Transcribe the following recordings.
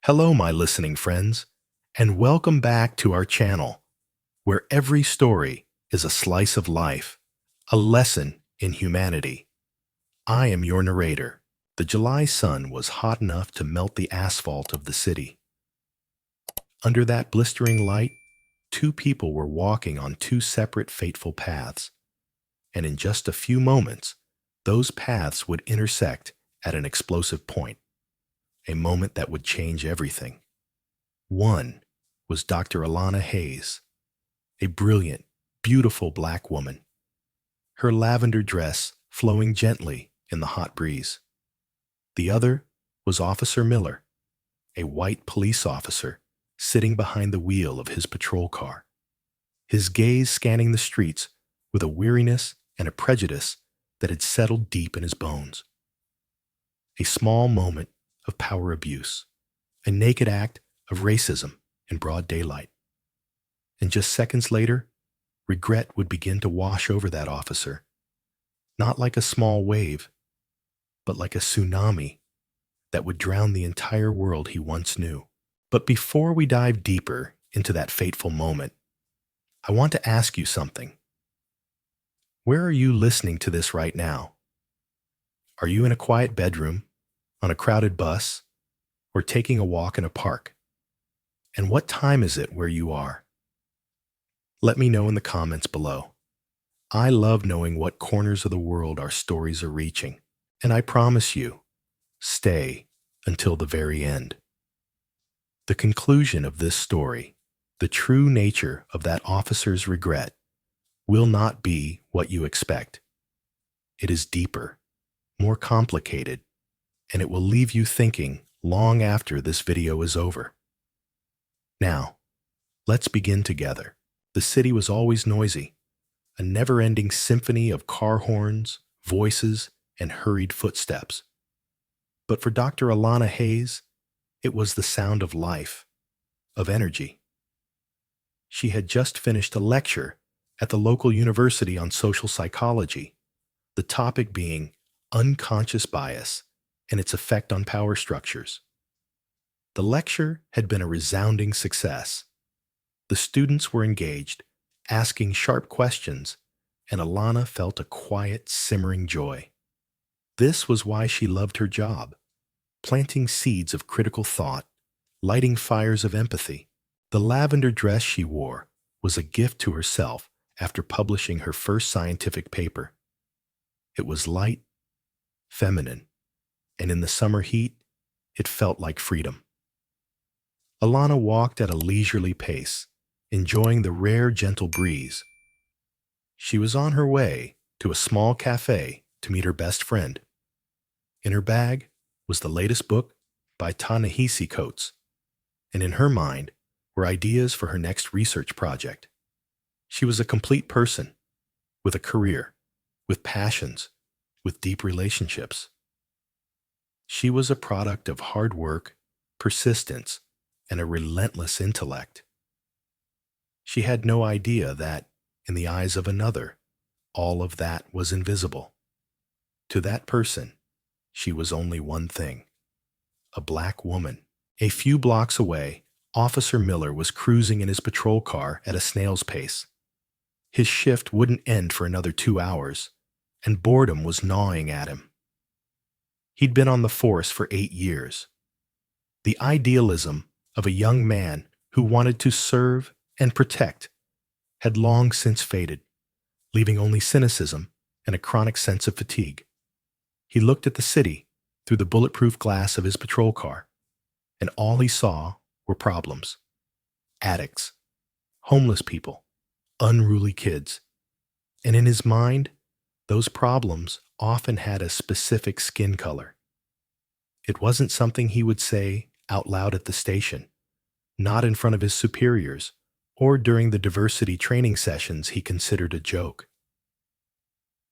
Hello, my listening friends, and welcome back to our channel, where every story is a slice of life, a lesson in humanity. I am your narrator. The July sun was hot enough to melt the asphalt of the city. Under that blistering light, two people were walking on two separate fateful paths, and in just a few moments, those paths would intersect at an explosive point. A moment that would change everything. One was Dr. Alana Hayes, a brilliant, beautiful black woman, her lavender dress flowing gently in the hot breeze. The other was Officer Miller, a white police officer sitting behind the wheel of his patrol car, his gaze scanning the streets with a weariness and a prejudice that had settled deep in his bones. A small moment of power abuse, a naked act of racism in broad daylight. And just seconds later, regret would begin to wash over that officer, not like a small wave, but like a tsunami that would drown the entire world he once knew. But before we dive deeper into that fateful moment, I want to ask you something. Where are you listening to this right now? Are you in a quiet bedroom, on a crowded bus, or taking a walk in a park? And what time is it where you are? Let me know in the comments below. I love knowing what corners of the world our stories are reaching, and I promise you, stay until the very end. The conclusion of this story, the true nature of that officer's regret, will not be what you expect. It is deeper, more complicated, and it will leave you thinking long after this video is over. Now, let's begin together. The city was always noisy, a never-ending symphony of car horns, voices, and hurried footsteps. But for Dr. Alana Hayes, it was the sound of life, of energy. She had just finished a lecture at the local university on social psychology, the topic being unconscious bias and its effect on power structures. The lecture had been a resounding success. The students were engaged, asking sharp questions, and Alana felt a quiet, simmering joy. This was why she loved her job, planting seeds of critical thought, lighting fires of empathy. The lavender dress she wore was a gift to herself after publishing her first scientific paper. It was light, feminine, and in the summer heat, it felt like freedom. Alana walked at a leisurely pace, enjoying the rare gentle breeze. She was on her way to a small cafe to meet her best friend. In her bag was the latest book by Ta-Nehisi Coates, and in her mind were ideas for her next research project. She was a complete person, with a career, with passions, with deep relationships. She was a product of hard work, persistence, and a relentless intellect. She had no idea that, in the eyes of another, all of that was invisible. To that person, she was only one thing: a black woman. A few blocks away, Officer Miller was cruising in his patrol car at a snail's pace. His shift wouldn't end for another 2 hours, and boredom was gnawing at him. He'd been on the force for 8 years. The idealism of a young man who wanted to serve and protect had long since faded, leaving only cynicism and a chronic sense of fatigue. He looked at the city through the bulletproof glass of his patrol car, and all he saw were problems. Addicts, homeless people, unruly kids. And in his mind, those problems often had a specific skin color. It wasn't something he would say out loud at the station, not in front of his superiors, or during the diversity training sessions he considered a joke.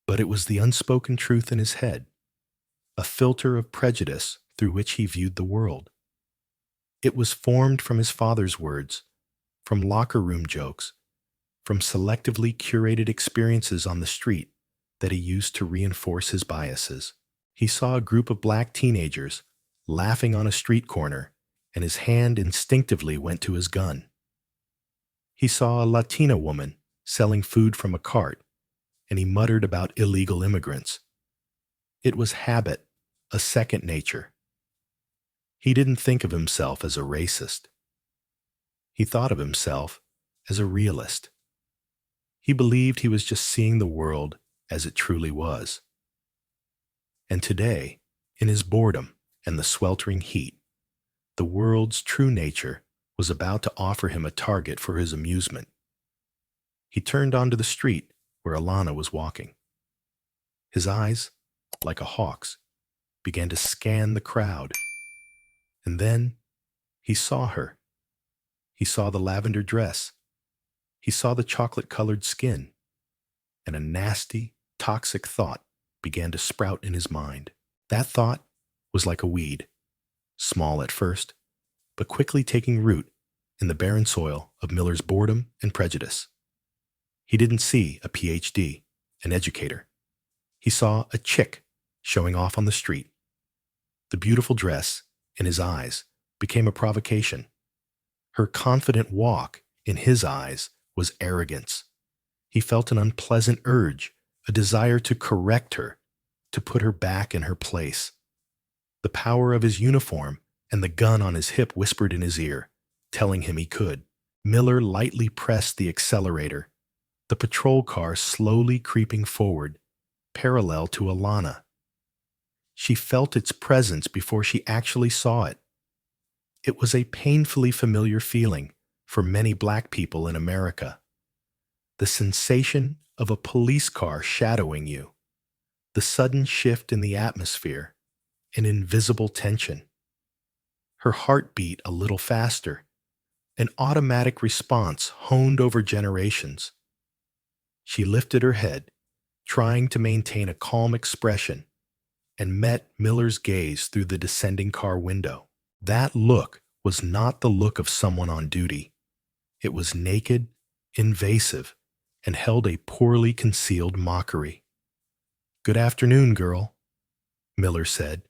But it was the unspoken truth in his head, a filter of prejudice through which he viewed the world. It was formed from his father's words, from locker room jokes, from selectively curated experiences on the street that he used to reinforce his biases. He saw a group of black teenagers laughing on a street corner and his hand instinctively went to his gun. He saw a Latina woman selling food from a cart, and he muttered about illegal immigrants. It was habit, a second nature. He didn't think of himself as a racist. He thought of himself as a realist. He believed he was just seeing the world as it truly was. And today, in his boredom and the sweltering heat, the world's true nature was about to offer him a target for his amusement. He turned onto the street where Alana was walking. His eyes, like a hawk's, began to scan the crowd. And then he saw her. He saw the lavender dress. He saw the chocolate-colored skin. And a nasty, toxic thought began to sprout in his mind. That thought was like a weed, small at first, but quickly taking root in the barren soil of Miller's boredom and prejudice. He didn't see a PhD, an educator. He saw a chick showing off on the street. The beautiful dress in his eyes became a provocation. Her confident walk in his eyes was arrogance. He felt an unpleasant urge, a desire to correct her, to put her back in her place. The power of his uniform and the gun on his hip whispered in his ear, telling him he could. Miller lightly pressed the accelerator, the patrol car slowly creeping forward, parallel to Alana. She felt its presence before she actually saw it. It was a painfully familiar feeling for many black people in America. The sensation of a police car shadowing you, the sudden shift in the atmosphere, an invisible tension. Her heart beat a little faster, an automatic response honed over generations. She lifted her head, trying to maintain a calm expression, and met Miller's gaze through the descending car window. That look was not the look of someone on duty. It was naked, invasive, and held a poorly concealed mockery. "Good afternoon, girl," Miller said,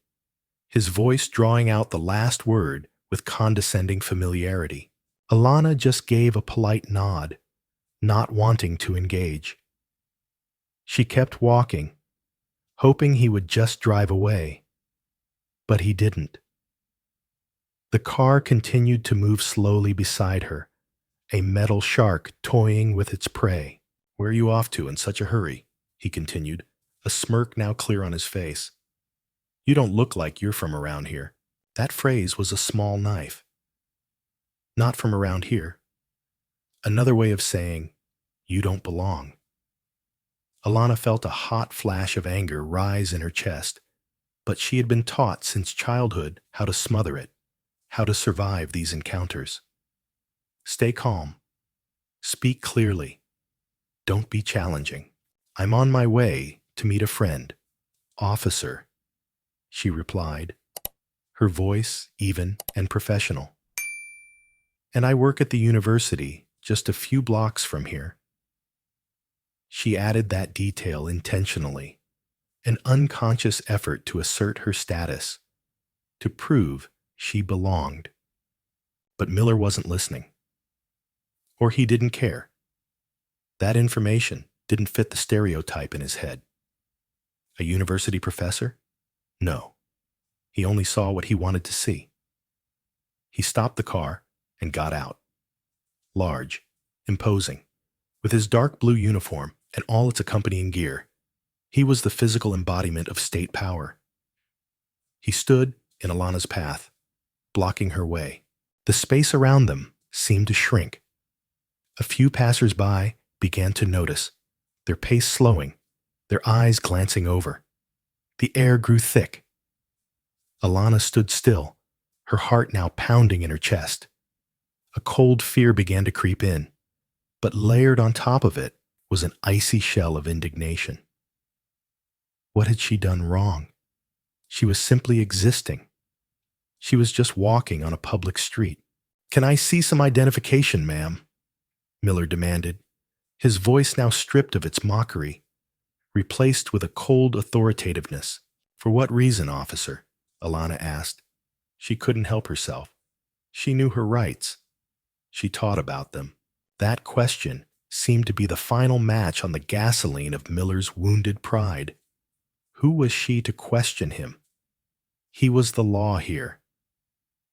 his voice drawing out the last word with condescending familiarity. Alana just gave a polite nod, not wanting to engage. She kept walking, hoping he would just drive away, but he didn't. The car continued to move slowly beside her, a metal shark toying with its prey. "Where are you off to in such a hurry?" he continued, a smirk now clear on his face. "You don't look like you're from around here." That phrase was a small knife. Not from around here. Another way of saying, you don't belong. Alana felt a hot flash of anger rise in her chest, but she had been taught since childhood how to smother it, how to survive these encounters. Stay calm. Speak clearly. Don't be challenging. "I'm on my way to meet a friend, officer," she replied, her voice even and professional. "And I work at the university just a few blocks from here." She added that detail intentionally, an unconscious effort to assert her status, to prove she belonged. But Miller wasn't listening. Or he didn't care. That information didn't fit the stereotype in his head. A university professor? No. He only saw what he wanted to see. He stopped the car and got out. Large, imposing, with his dark blue uniform and all its accompanying gear, he was the physical embodiment of state power. He stood in Alana's path, blocking her way. The space around them seemed to shrink. A few passers-by began to notice, their pace slowing, their eyes glancing over. The air grew thick. Alana stood still, her heart now pounding in her chest. A cold fear began to creep in, but layered on top of it was an icy shell of indignation. What had she done wrong? She was simply existing. She was just walking on a public street. "Can I see some identification, ma'am?" Miller demanded, his voice now stripped of its mockery, replaced with a cold authoritativeness. "For what reason, officer?" Alana asked. She couldn't help herself. She knew her rights. She taught about them. That question seemed to be the final match on the gasoline of Miller's wounded pride. Who was she to question him? He was the law here.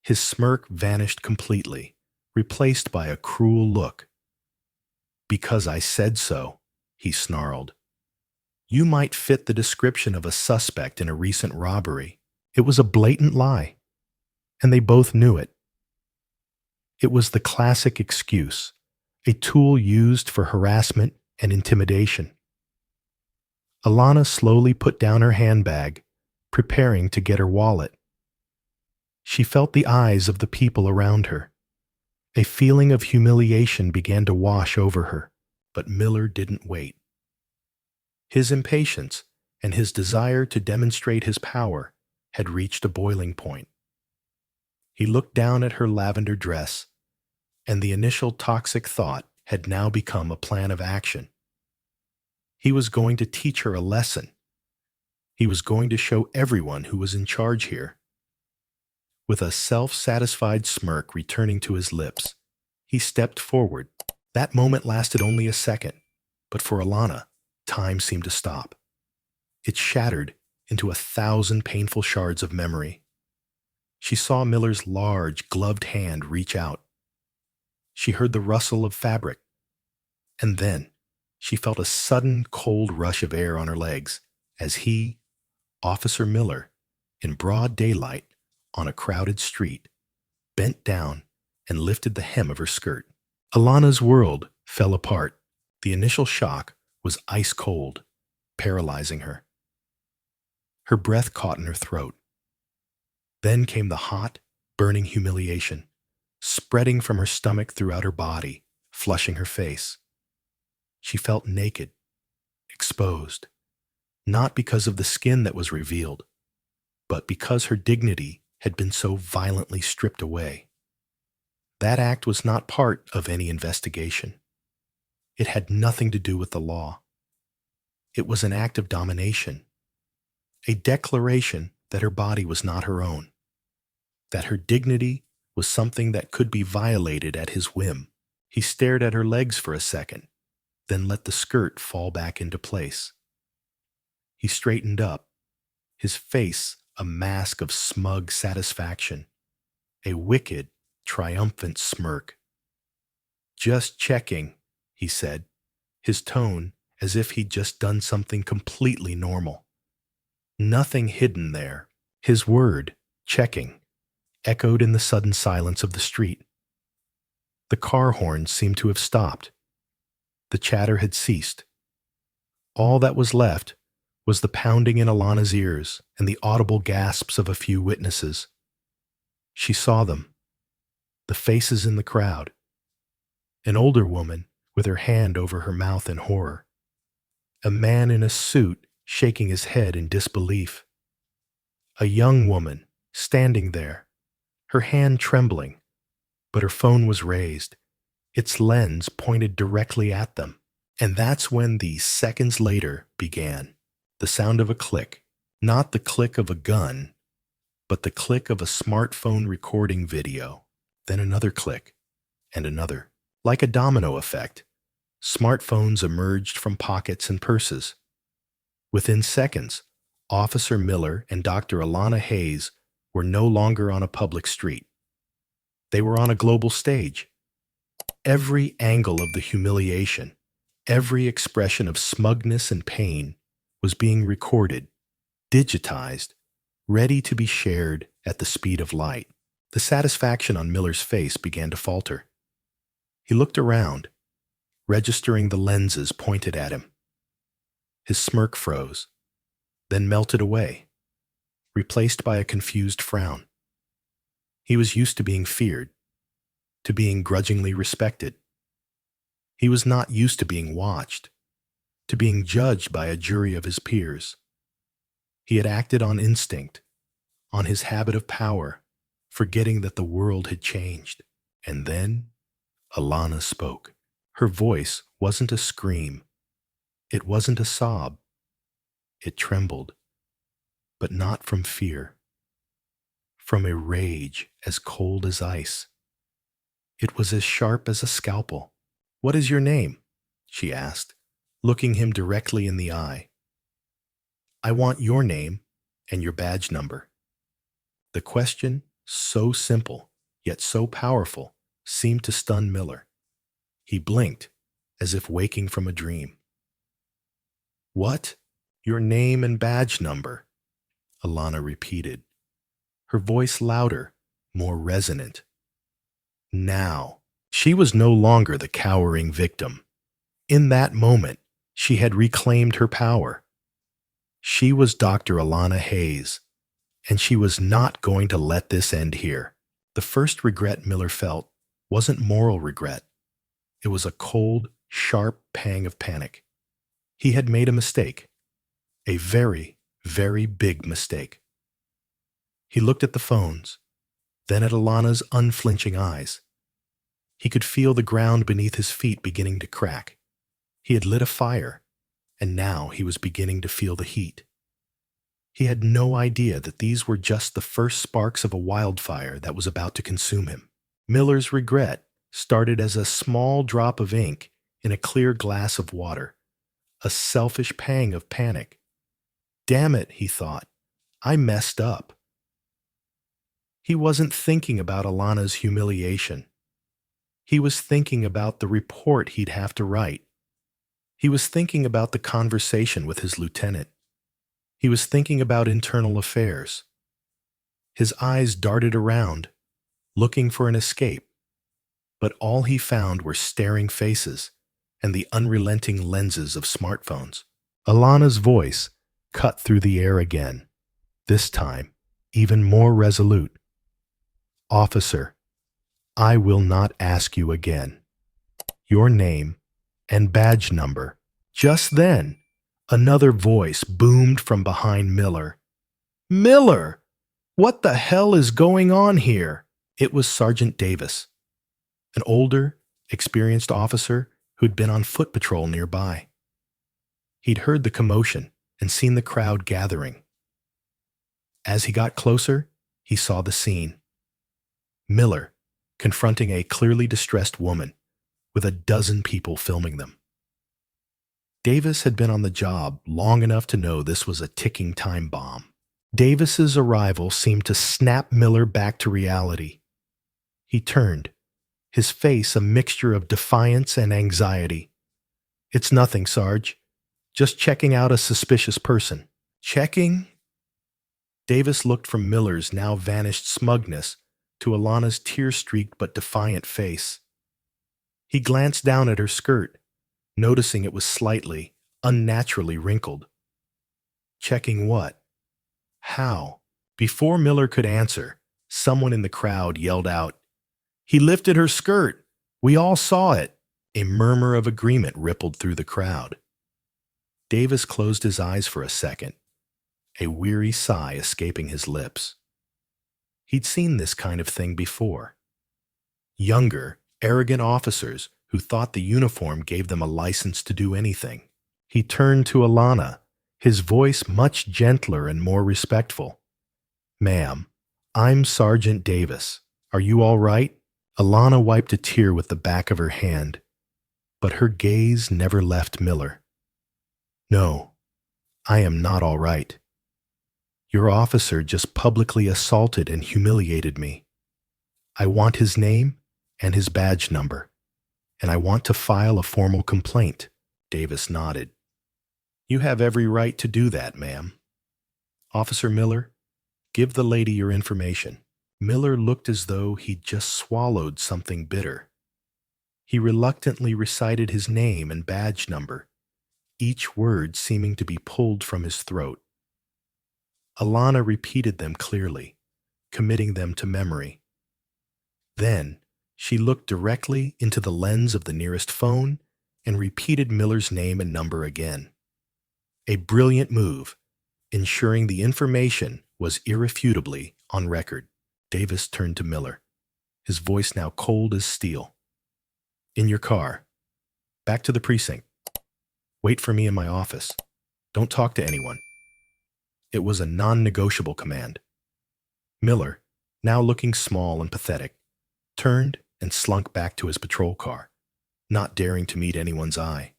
His smirk vanished completely, replaced by a cruel look. "Because I said so," he snarled. "You might fit the description of a suspect in a recent robbery." It was a blatant lie, and they both knew it. It was the classic excuse, a tool used for harassment and intimidation. Alana slowly put down her handbag, preparing to get her wallet. She felt the eyes of the people around her. A feeling of humiliation began to wash over her, but Miller didn't wait. His impatience and his desire to demonstrate his power had reached a boiling point. He looked down at her lavender dress, and the initial toxic thought had now become a plan of action. He was going to teach her a lesson. He was going to show everyone who was in charge here. With a self-satisfied smirk returning to his lips, he stepped forward. That moment lasted only a second, but for Alana, time seemed to stop. It shattered into 1,000 painful shards of memory. She saw Miller's large, gloved hand reach out. She heard the rustle of fabric, and then she felt a sudden cold rush of air on her legs as he, Officer Miller, in broad daylight on a crowded street, bent down and lifted the hem of her skirt. Alana's world fell apart. The initial shock was ice cold, paralyzing her. Her breath caught in her throat. Then came the hot, burning humiliation, spreading from her stomach throughout her body, flushing her face. She felt naked, exposed, not because of the skin that was revealed, but because her dignity had been so violently stripped away. That act was not part of any investigation. It had nothing to do with the law. It was an act of domination, a declaration that her body was not her own, that her dignity was something that could be violated at his whim. He stared at her legs for a second, then let the skirt fall back into place. He straightened up, his face a mask of smug satisfaction, a wicked, triumphant smirk. "Just checking," he said, his tone as if he'd just done something completely normal. Nothing hidden there. His word, checking, echoed in the sudden silence of the street. The car horns seemed to have stopped. The chatter had ceased. All that was left was the pounding in Alana's ears and the audible gasps of a few witnesses. She saw them, the faces in the crowd. An older woman with her hand over her mouth in horror. A man in a suit shaking his head in disbelief. A young woman standing there, her hand trembling, but her phone was raised, its lens pointed directly at them. And that's when the seconds later began. The sound of a click, not the click of a gun, but the click of a smartphone recording video. Then another click, and another. Like a domino effect, smartphones emerged from pockets and purses. Within seconds, Officer Miller and Dr. Alana Hayes were no longer on a public street. They were on a global stage. Every angle of the humiliation, every expression of smugness and pain was being recorded, digitized, ready to be shared at the speed of light. The satisfaction on Miller's face began to falter. He looked around, registering the lenses pointed at him. His smirk froze, then melted away, replaced by a confused frown. He was used to being feared, to being grudgingly respected. He was not used to being watched, to being judged by a jury of his peers. He had acted on instinct, on his habit of power, forgetting that the world had changed. And then Alana spoke. Her voice wasn't a scream. It wasn't a sob. It trembled, but not from fear. From a rage as cold as ice. It was as sharp as a scalpel. "What is your name?" she asked, looking him directly in the eye. "I want your name and your badge number." The question, so simple, yet so powerful, seemed to stun Miller. He blinked, as if waking from a dream. "What? Your name and badge number?" Alana repeated, her voice louder, more resonant. Now, she was no longer the cowering victim. In that moment, she had reclaimed her power. She was Dr. Alana Hayes, and she was not going to let this end here. The first regret Miller felt wasn't moral regret. It was a cold, sharp pang of panic. He had made a mistake. A very, very big mistake. He looked at the phones, then at Alana's unflinching eyes. He could feel the ground beneath his feet beginning to crack. He had lit a fire, and now he was beginning to feel the heat. He had no idea that these were just the first sparks of a wildfire that was about to consume him. Miller's regret started as a small drop of ink in a clear glass of water, a selfish pang of panic. Damn it, he thought, I messed up. He wasn't thinking about Alana's humiliation. He was thinking about the report he'd have to write. He was thinking about the conversation with his lieutenant. He was thinking about internal affairs. His eyes darted around, looking for an escape, but all he found were staring faces and the unrelenting lenses of smartphones. Alana's voice cut through the air again, this time even more resolute. "Officer, I will not ask you again. Your name and badge number." Just then, another voice boomed from behind Miller. "Miller! What the hell is going on here?" It was Sergeant Davis, an older, experienced officer who'd been on foot patrol nearby. He'd heard the commotion and seen the crowd gathering. As he got closer, he saw the scene. Miller confronting a clearly distressed woman with a dozen people filming them. Davis had been on the job long enough to know this was a ticking time bomb. Davis's arrival seemed to snap Miller back to reality. He turned, his face a mixture of defiance and anxiety. "It's nothing, Sarge. Just checking out a suspicious person." "Checking?" Davis looked from Miller's now vanished smugness to Alana's tear-streaked but defiant face. He glanced down at her skirt, noticing it was slightly, unnaturally wrinkled. Checking what? How? Before Miller could answer, someone in the crowd yelled out, "He lifted her skirt! We all saw it!" A murmur of agreement rippled through the crowd. Davis closed his eyes for a second, a weary sigh escaping his lips. He'd seen this kind of thing before. Younger, arrogant officers who thought the uniform gave them a license to do anything. He turned to Alana, his voice much gentler and more respectful. "Ma'am, I'm Sergeant Davis. Are you all right?" Alana wiped a tear with the back of her hand, but her gaze never left Miller. "No, I am not all right. Your officer just publicly assaulted and humiliated me. I want his name and his badge number, and I want to file a formal complaint." Davis nodded. "You have every right to do that, ma'am. Officer Miller, give the lady your information." Miller looked as though he'd just swallowed something bitter. He reluctantly recited his name and badge number, each word seeming to be pulled from his throat. Alana repeated them clearly, committing them to memory. Then, she looked directly into the lens of the nearest phone and repeated Miller's name and number again. A brilliant move, ensuring the information was irrefutably on record. Davis turned to Miller, his voice now cold as steel. "In your car. Back to the precinct. Wait for me in my office. Don't talk to anyone." It was a non-negotiable command. Miller, now looking small and pathetic, turned and slunk back to his patrol car, not daring to meet anyone's eye.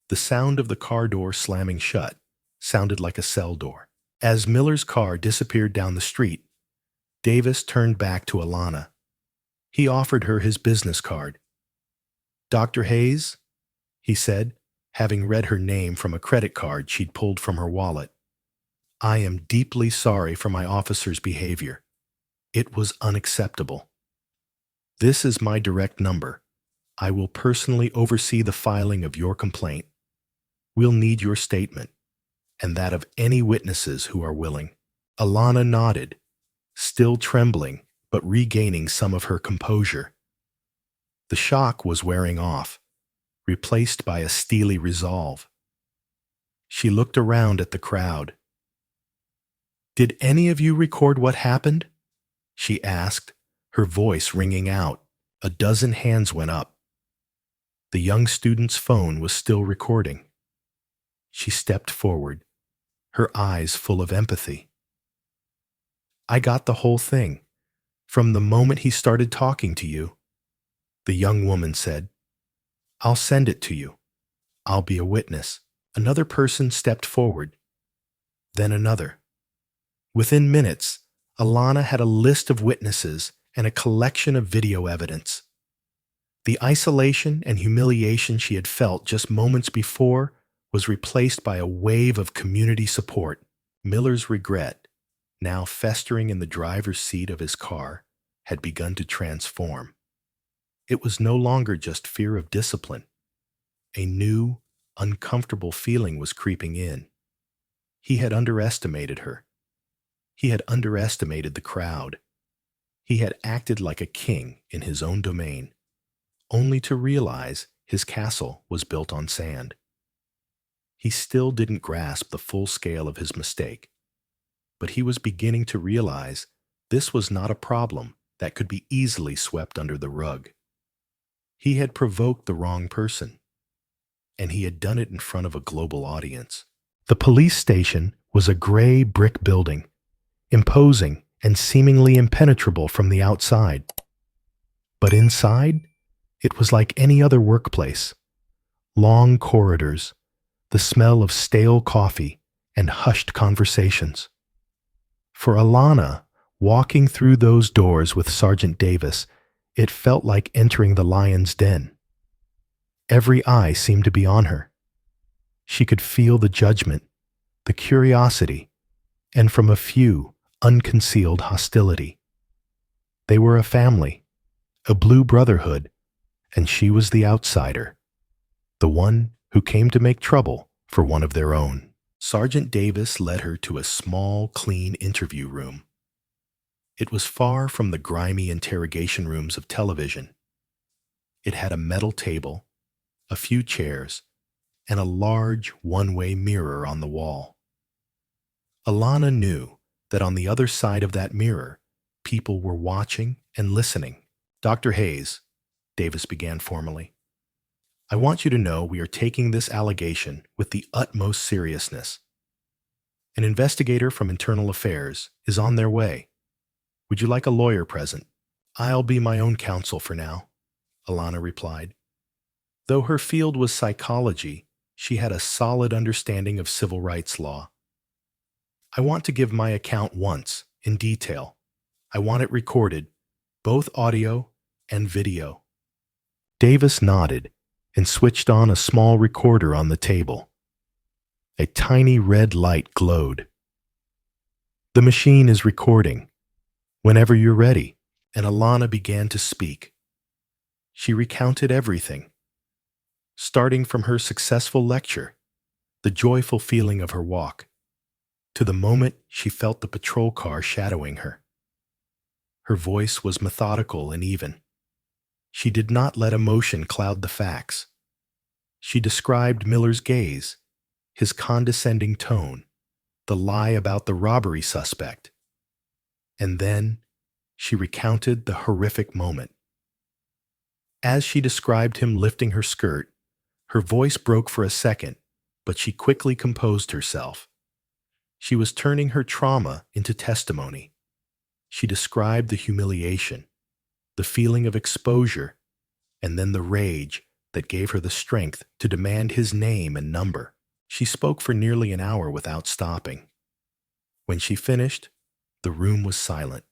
The sound of the car door slamming shut sounded like a cell door. As Miller's car disappeared down the street, Davis turned back to Alana. He offered her his business card. "Dr. Hayes," he said, having read her name from a credit card she'd pulled from her wallet. "I am deeply sorry for my officer's behavior. It was unacceptable. This is my direct number. I will personally oversee the filing of your complaint. We'll need your statement, and that of any witnesses who are willing." Alana nodded, still trembling but regaining some of her composure. The shock was wearing off, replaced by a steely resolve. She looked around at the crowd. "Did any of you record what happened?" she asked, her voice ringing out. A dozen hands went up. The young student's phone was still recording. She stepped forward, her eyes full of empathy. "I got the whole thing, from the moment he started talking to you," the young woman said. "I'll send it to you. I'll be a witness." Another person stepped forward, then another. Within minutes, Alana had a list of witnesses and a collection of video evidence. The isolation and humiliation she had felt just moments before was replaced by a wave of community support. Miller's regret, now festering in the driver's seat of his car, had begun to transform. It was no longer just fear of discipline. A new, uncomfortable feeling was creeping in. He had underestimated her. He had underestimated the crowd. He had acted like a king in his own domain, only to realize his castle was built on sand. He still didn't grasp the full scale of his mistake, but he was beginning to realize this was not a problem that could be easily swept under the rug. He had provoked the wrong person, and he had done it in front of a global audience. The police station was a gray brick building, imposing and seemingly impenetrable from the outside. But inside, it was like any other workplace. Long corridors, the smell of stale coffee, and hushed conversations. For Alana, walking through those doors with Sergeant Davis, it felt like entering the lion's den. Every eye seemed to be on her. She could feel the judgment, the curiosity, and from a few, unconcealed hostility. They were a family, a blue brotherhood, and she was the outsider, the one who came to make trouble for one of their own. Sergeant Davis led her to a small, clean interview room. It was far from the grimy interrogation rooms of television. It had a metal table, a few chairs, and a large one-way mirror on the wall. Alana knew that on the other side of that mirror, people were watching and listening. "Dr. Hayes," Davis began formally, "I want you to know we are taking this allegation with the utmost seriousness. An investigator from Internal Affairs is on their way. Would you like a lawyer present?" "I'll be my own counsel for now," Alana replied. Though her field was psychology, she had a solid understanding of civil rights law. "I want to give my account once, in detail. I want it recorded, both audio and video." Davis nodded and switched on a small recorder on the table. A tiny red light glowed. "The machine is recording. Whenever you're ready," and Alana began to speak. She recounted everything, starting from her successful lecture, the joyful feeling of her walk, to the moment she felt the patrol car shadowing her. Her voice was methodical and even. She did not let emotion cloud the facts. She described Miller's gaze, his condescending tone, the lie about the robbery suspect. And then she recounted the horrific moment. As she described him lifting her skirt, her voice broke for a second, but she quickly composed herself. She was turning her trauma into testimony. She described the humiliation, the feeling of exposure, and then the rage that gave her the strength to demand his name and number. She spoke for nearly an hour without stopping. When she finished, the room was silent.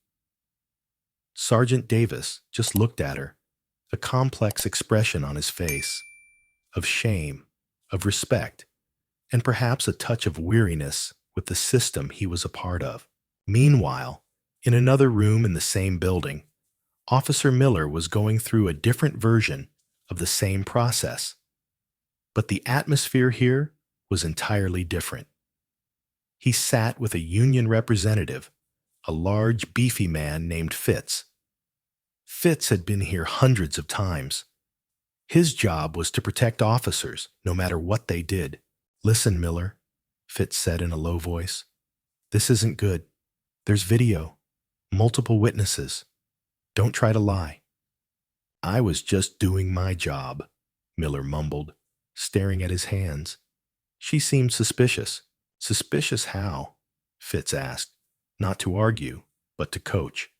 Sergeant Davis just looked at her, a complex expression on his face, of shame, of respect, and perhaps a touch of weariness with the system he was a part of. Meanwhile, in another room in the same building, Officer Miller was going through a different version of the same process. But the atmosphere here was entirely different. He sat with a union representative, a large, beefy man named Fitz. Fitz had been here hundreds of times. His job was to protect officers, no matter what they did. "Listen, Miller," Fitz said in a low voice. "This isn't good. There's video, multiple witnesses. Don't try to lie." "I was just doing my job," Miller mumbled, staring at his hands. She seemed suspicious. "Suspicious how?" Fitz asked, not to argue, but to coach.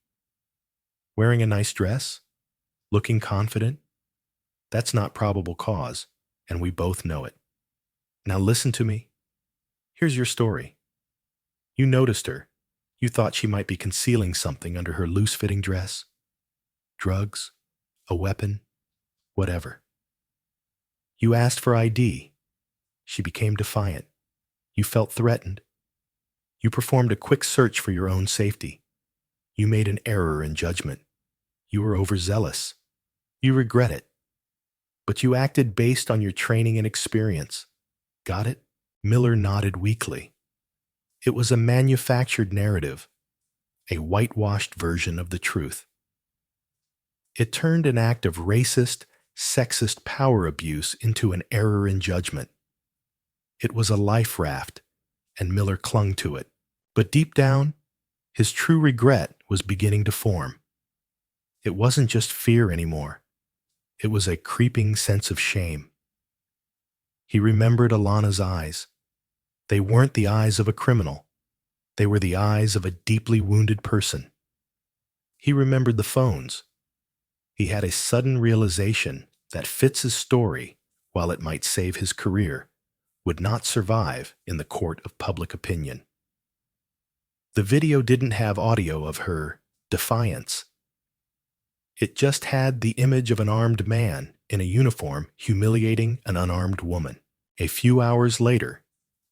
"Wearing a nice dress? Looking confident? That's not probable cause, and we both know it. Now listen to me. Here's your story. You noticed her. You thought she might be concealing something under her loose-fitting dress. Drugs, a weapon, whatever. You asked for ID. She became defiant. You felt threatened. You performed a quick search for your own safety. You made an error in judgment. You were overzealous. You regret it. But you acted based on your training and experience. Got it?" Miller nodded weakly. It was a manufactured narrative, a whitewashed version of the truth. It turned an act of racist, sexist power abuse into an error in judgment. It was a life raft, and Miller clung to it. But deep down, his true regret was beginning to form. It wasn't just fear anymore. It was a creeping sense of shame. He remembered Alana's eyes. They weren't the eyes of a criminal. They were the eyes of a deeply wounded person. He remembered the phones. He had a sudden realization that Fitz's story, while it might save his career, would not survive in the court of public opinion. The video didn't have audio of her defiance. It just had the image of an armed man in a uniform humiliating an unarmed woman. A few hours later,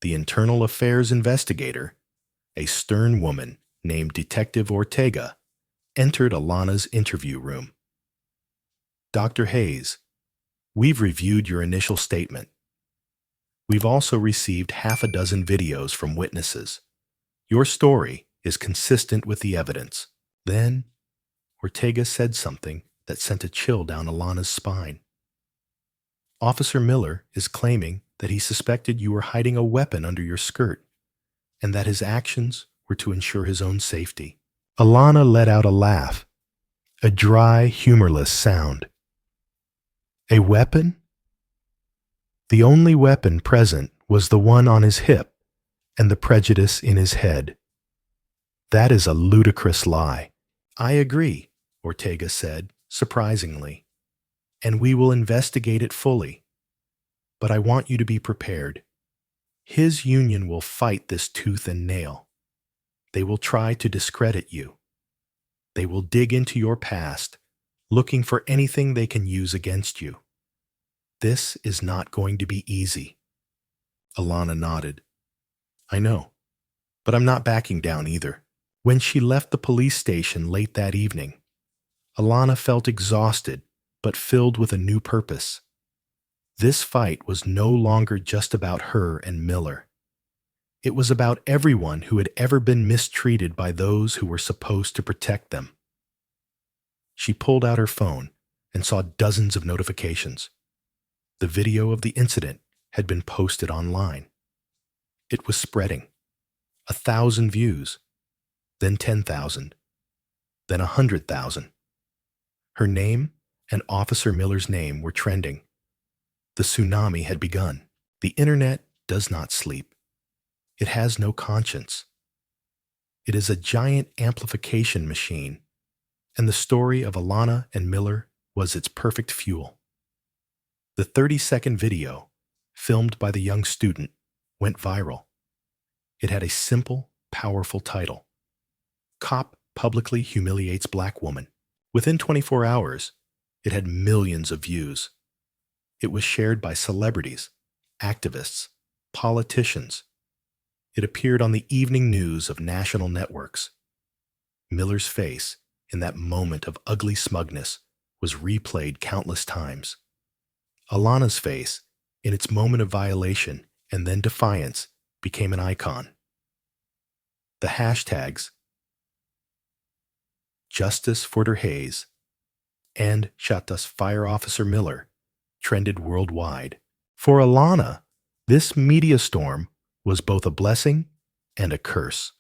the internal affairs investigator, a stern woman named Detective Ortega, entered Alana's interview room. "Dr. Hayes, we've reviewed your initial statement. We've also received half a dozen videos from witnesses. Your story is consistent with the evidence." Then, Ortega said something that sent a chill down Alana's spine. "Officer Miller is claiming that he suspected you were hiding a weapon under your skirt, and that his actions were to ensure his own safety." Alana let out a laugh, a dry, humorless sound. "A weapon?" The only weapon present was the one on his hip and the prejudice in his head. "That is a ludicrous lie." "I agree," Ortega said, surprisingly, "and we will investigate it fully. But I want you to be prepared. His union will fight this tooth and nail. They will try to discredit you. They will dig into your past, looking for anything they can use against you. This is not going to be easy." Alana nodded. "I know, but I'm not backing down either." When she left the police station late that evening, Alana felt exhausted but filled with a new purpose. This fight was no longer just about her and Miller. It was about everyone who had ever been mistreated by those who were supposed to protect them. She pulled out her phone and saw dozens of notifications. The video of the incident had been posted online. It was spreading. 1,000 views, then 10,000, then 100,000. Her name and Officer Miller's name were trending. The tsunami had begun. The internet does not sleep. It has no conscience. It is a giant amplification machine, and the story of Alana and Miller was its perfect fuel. The 30-second video, filmed by the young student, went viral. It had a simple, powerful title: Cop Publicly Humiliates Black Woman. Within 24 hours, it had millions of views. It was shared by celebrities, activists, politicians. It appeared on the evening news of national networks. Miller's face, in that moment of ugly smugness, was replayed countless times. Alana's face, in its moment of violation and then defiance, became an icon. The hashtags Justice for der Hayes and Shot das Fire Officer Miller trended worldwide. For Alana, this media storm was both a blessing and a curse.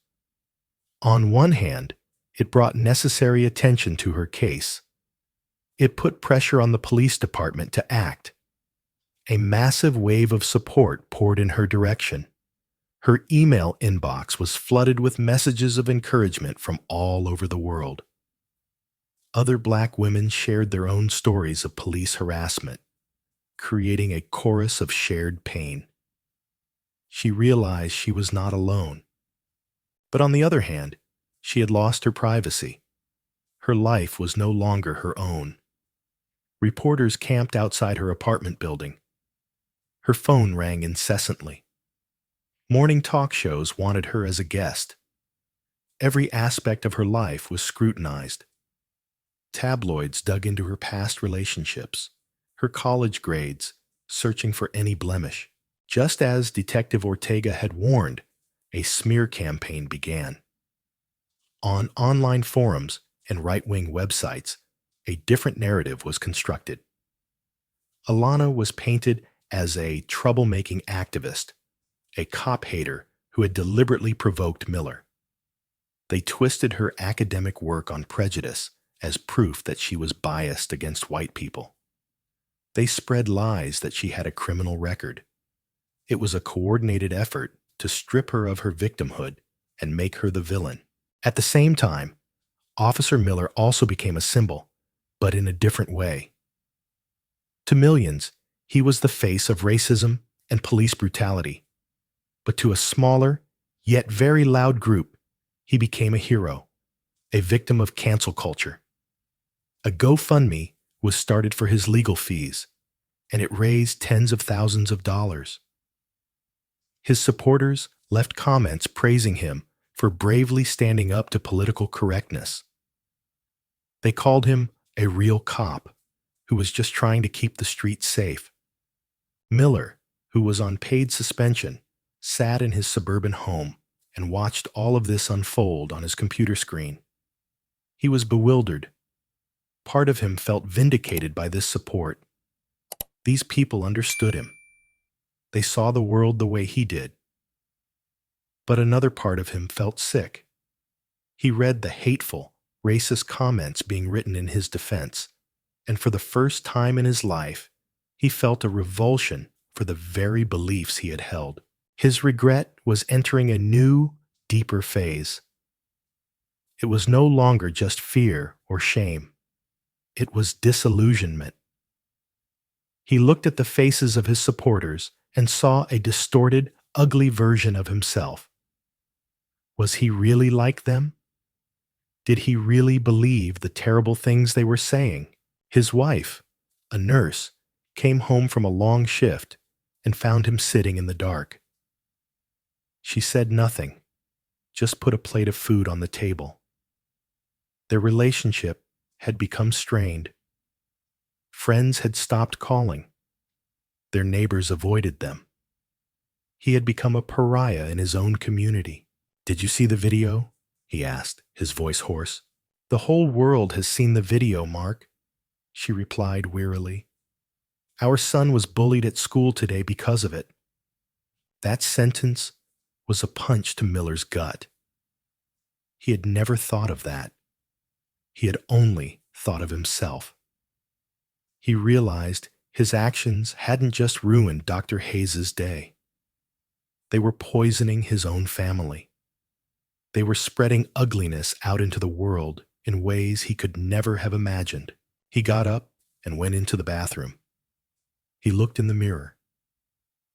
On one hand, it brought necessary attention to her case. It put pressure on the police department to act. A massive wave of support poured in her direction. Her email inbox was flooded with messages of encouragement from all over the world. Other Black women shared their own stories of police harassment, creating a chorus of shared pain. She realized she was not alone. But on the other hand, she had lost her privacy. Her life was no longer her own. Reporters camped outside her apartment building. Her phone rang incessantly. Morning talk shows wanted her as a guest. Every aspect of her life was scrutinized. Tabloids dug into her past relationships, her college grades, searching for any blemish. Just as Detective Ortega had warned, a smear campaign began. On online forums and right-wing websites, a different narrative was constructed. Alana was painted as a troublemaking activist, a cop hater who had deliberately provoked Miller. They twisted her academic work on prejudice as proof that she was biased against white people. They spread lies that she had a criminal record. It was a coordinated effort to strip her of her victimhood and make her the villain. At the same time, Officer Miller also became a symbol, but in a different way. To millions, he was the face of racism and police brutality. But to a smaller, yet very loud group, he became a hero, a victim of cancel culture. A GoFundMe was started for his legal fees, and it raised tens of thousands of dollars. His supporters left comments praising him for bravely standing up to political correctness. They called him a real cop who was just trying to keep the streets safe. Miller, who was on paid suspension, sat in his suburban home and watched all of this unfold on his computer screen. He was bewildered. Part of him felt vindicated by this support. These people understood him. They saw the world the way he did. But another part of him felt sick. He read the hateful, racist comments being written in his defense, and for the first time in his life, he felt a revulsion for the very beliefs he had held. His regret was entering a new, deeper phase. It was no longer just fear or shame. It was disillusionment. He looked at the faces of his supporters and saw a distorted, ugly version of himself. Was he really like them? Did he really believe the terrible things they were saying? His wife, a nurse, came home from a long shift and found him sitting in the dark. She said nothing, just put a plate of food on the table. Their relationship had become strained. Friends had stopped calling. Their neighbors avoided them. He had become a pariah in his own community. "Did you see the video?" he asked, his voice hoarse. "The whole world has seen the video, Mark," she replied wearily. "Our son was bullied at school today because of it." That sentence was a punch to Miller's gut. He had never thought of that. He had only thought of himself. He realized his actions hadn't just ruined Dr. Hayes' day. They were poisoning his own family. They were spreading ugliness out into the world in ways he could never have imagined. He got up and went into the bathroom. He looked in the mirror.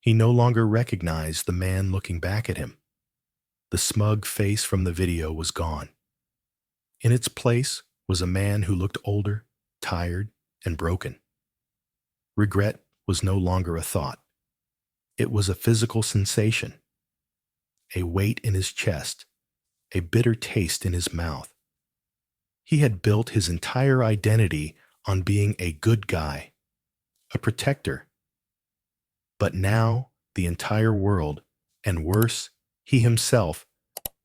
He no longer recognized the man looking back at him. The smug face from the video was gone. In its place was a man who looked older, tired, and broken. Regret was no longer a thought. It was a physical sensation. A weight in his chest, a bitter taste in his mouth. He had built his entire identity on being a good guy, a protector. But now the entire world, and worse, he himself,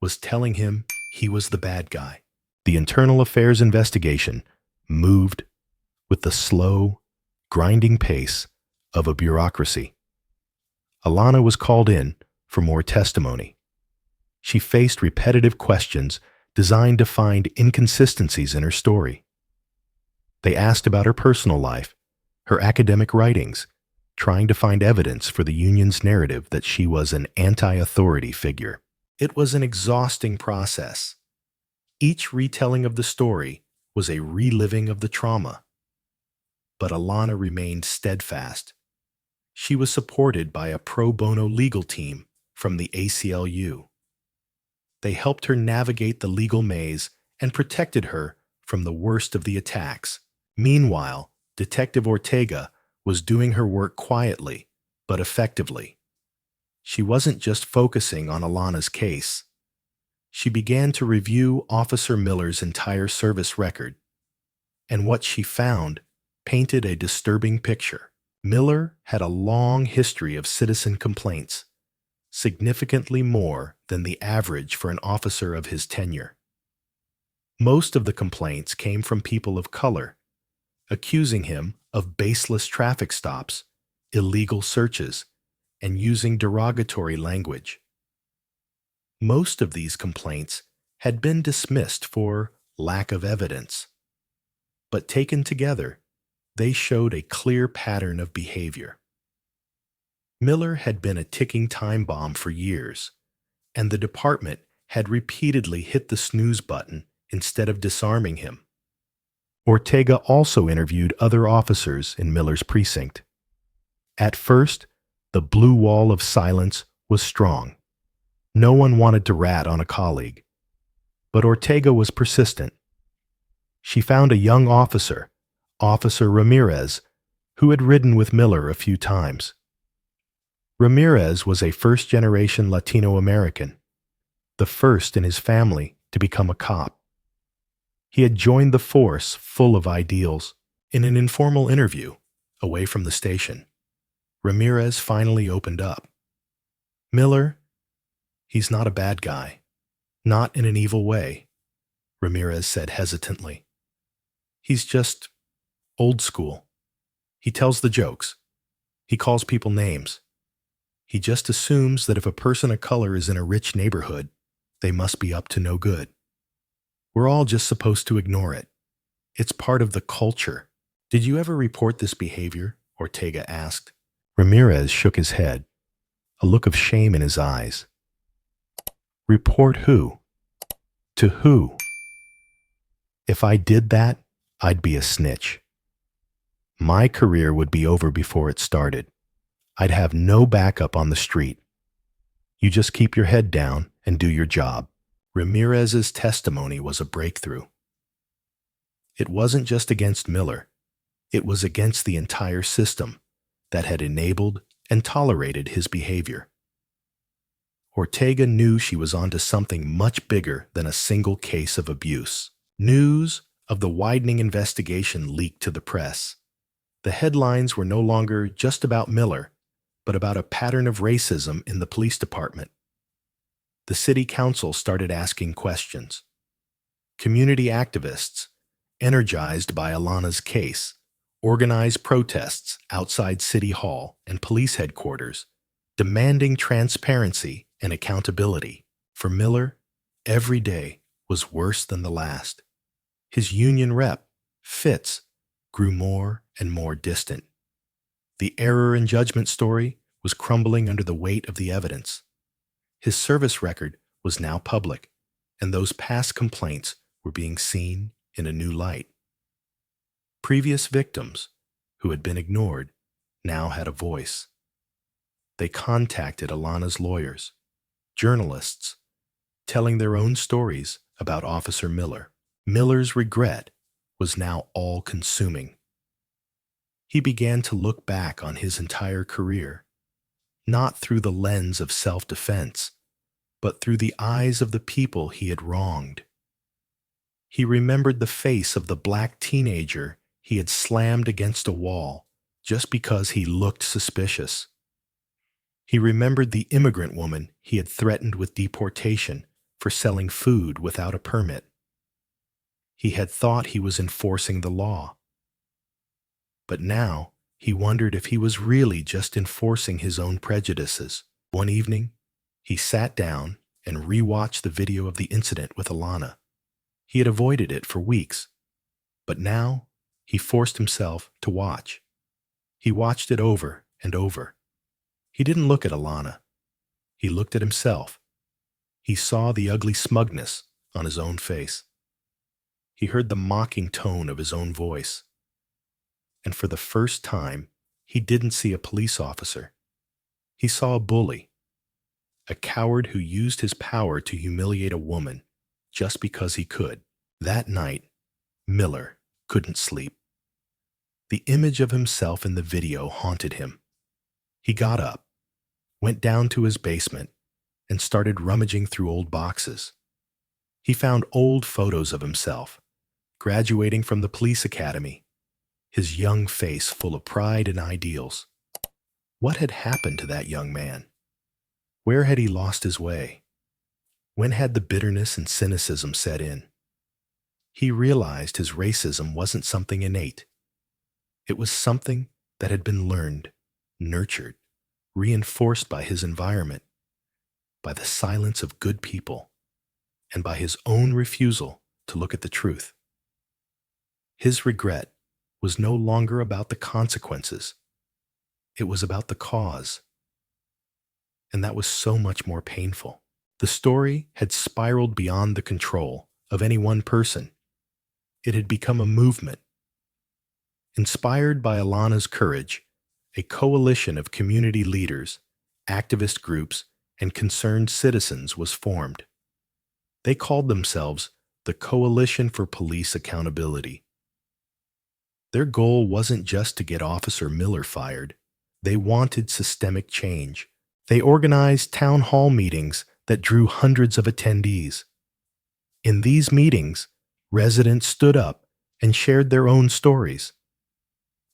was telling him he was the bad guy. The internal affairs investigation moved with the slow, grinding pace of a bureaucracy. Alana was called in for more testimony. She faced repetitive questions designed to find inconsistencies in her story. They asked about her personal life, her academic writings, trying to find evidence for the union's narrative that she was an anti-authority figure. It was an exhausting process. Each retelling of the story was a reliving of the trauma. But Alana remained steadfast. She was supported by a pro bono legal team from the ACLU. They helped her navigate the legal maze and protected her from the worst of the attacks. Meanwhile, Detective Ortega was doing her work quietly, but effectively. She wasn't just focusing on Alana's case. She began to review Officer Miller's entire service record, and what she found painted a disturbing picture. Miller had a long history of citizen complaints, significantly more than the average for an officer of his tenure. Most of the complaints came from people of color, accusing him of baseless traffic stops, illegal searches, and using derogatory language. Most of these complaints had been dismissed for lack of evidence, but taken together, they showed a clear pattern of behavior. Miller had been a ticking time bomb for years, and the department had repeatedly hit the snooze button instead of disarming him. Ortega also interviewed other officers in Miller's precinct. At first, the blue wall of silence was strong. No one wanted to rat on a colleague. But Ortega was persistent. She found a young officer, Officer Ramirez, who had ridden with Miller a few times. Ramirez was a first-generation Latino American, the first in his family to become a cop. He had joined the force full of ideals. In an informal interview, away from the station, Ramirez finally opened up. "Miller, he's not a bad guy. Not in an evil way," Ramirez said hesitantly. "He's just old school. He tells the jokes. He calls people names. He just assumes that if a person of color is in a rich neighborhood, they must be up to no good. We're all just supposed to ignore it. It's part of the culture." "Did you ever report this behavior?" Ortega asked. Ramirez shook his head, a look of shame in his eyes. "Report who? To who? If I did that, I'd be a snitch. My career would be over before it started. I'd have no backup on the street. You just keep your head down and do your job." Ramirez's testimony was a breakthrough. It wasn't just against Miller. It was against the entire system that had enabled and tolerated his behavior. Ortega knew she was onto something much bigger than a single case of abuse. News of the widening investigation leaked to the press. The headlines were no longer just about Miller, but about a pattern of racism in the police department. The city council started asking questions. Community activists, energized by Alana's case, organized protests outside City Hall and police headquarters, demanding transparency and accountability. For Miller, every day was worse than the last. His union rep, Fitz, grew more and more distant. The error in judgment story was crumbling under the weight of the evidence. His service record was now public, and those past complaints were being seen in a new light. Previous victims, who had been ignored, now had a voice. They contacted Alana's lawyers, journalists, telling their own stories about Officer Miller. Miller's regret was now all-consuming. He began to look back on his entire career, not through the lens of self-defense, but through the eyes of the people he had wronged. He remembered the face of the black teenager he had slammed against a wall just because he looked suspicious. He remembered the immigrant woman he had threatened with deportation for selling food without a permit. He had thought he was enforcing the law. But now he wondered if he was really just enforcing his own prejudices. One evening, he sat down and rewatched the video of the incident with Alana. He had avoided it for weeks, but now he forced himself to watch. He watched it over and over. He didn't look at Alana. He looked at himself. He saw the ugly smugness on his own face. He heard the mocking tone of his own voice. And for the first time, he didn't see a police officer. He saw a bully, a coward who used his power to humiliate a woman just because he could. That night, Miller couldn't sleep. The image of himself in the video haunted him. He got up, went down to his basement, and started rummaging through old boxes. He found old photos of himself, graduating from the police academy, his young face full of pride and ideals. What had happened to that young man? Where had he lost his way? When had the bitterness and cynicism set in? He realized his racism wasn't something innate. It was something that had been learned, nurtured, reinforced by his environment, by the silence of good people, and by his own refusal to look at the truth. His regret was no longer about the consequences. It was about the cause. And that was so much more painful. The story had spiraled beyond the control of any one person. It had become a movement. Inspired by Alana's courage, a coalition of community leaders, activist groups, and concerned citizens was formed. They called themselves the Coalition for Police Accountability. Their goal wasn't just to get Officer Miller fired. They wanted systemic change. They organized town hall meetings that drew hundreds of attendees. In these meetings, residents stood up and shared their own stories.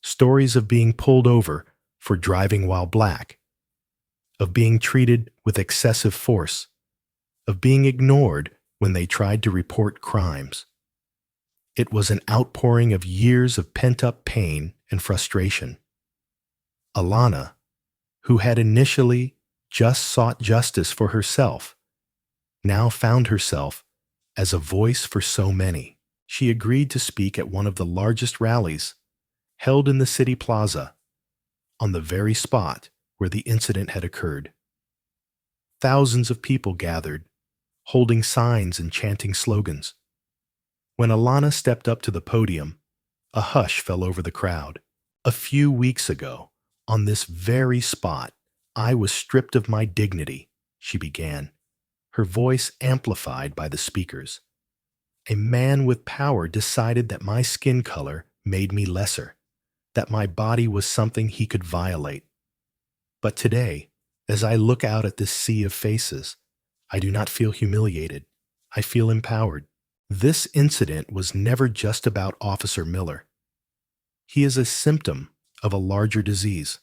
Stories of being pulled over for driving while black, of being treated with excessive force, of being ignored when they tried to report crimes. It was an outpouring of years of pent-up pain and frustration. Alana, who had initially just sought justice for herself, now found herself as a voice for so many. She agreed to speak at one of the largest rallies held in the city plaza, on the very spot where the incident had occurred. Thousands of people gathered, holding signs and chanting slogans. When Alana stepped up to the podium, a hush fell over the crowd. A few weeks ago, on this very spot, I was stripped of my dignity, she began, her voice amplified by the speakers. A man with power decided that my skin color made me lesser, that my body was something he could violate. But today, as I look out at this sea of faces, I do not feel humiliated. I feel empowered. This incident was never just about Officer Miller. He is a symptom of a larger disease.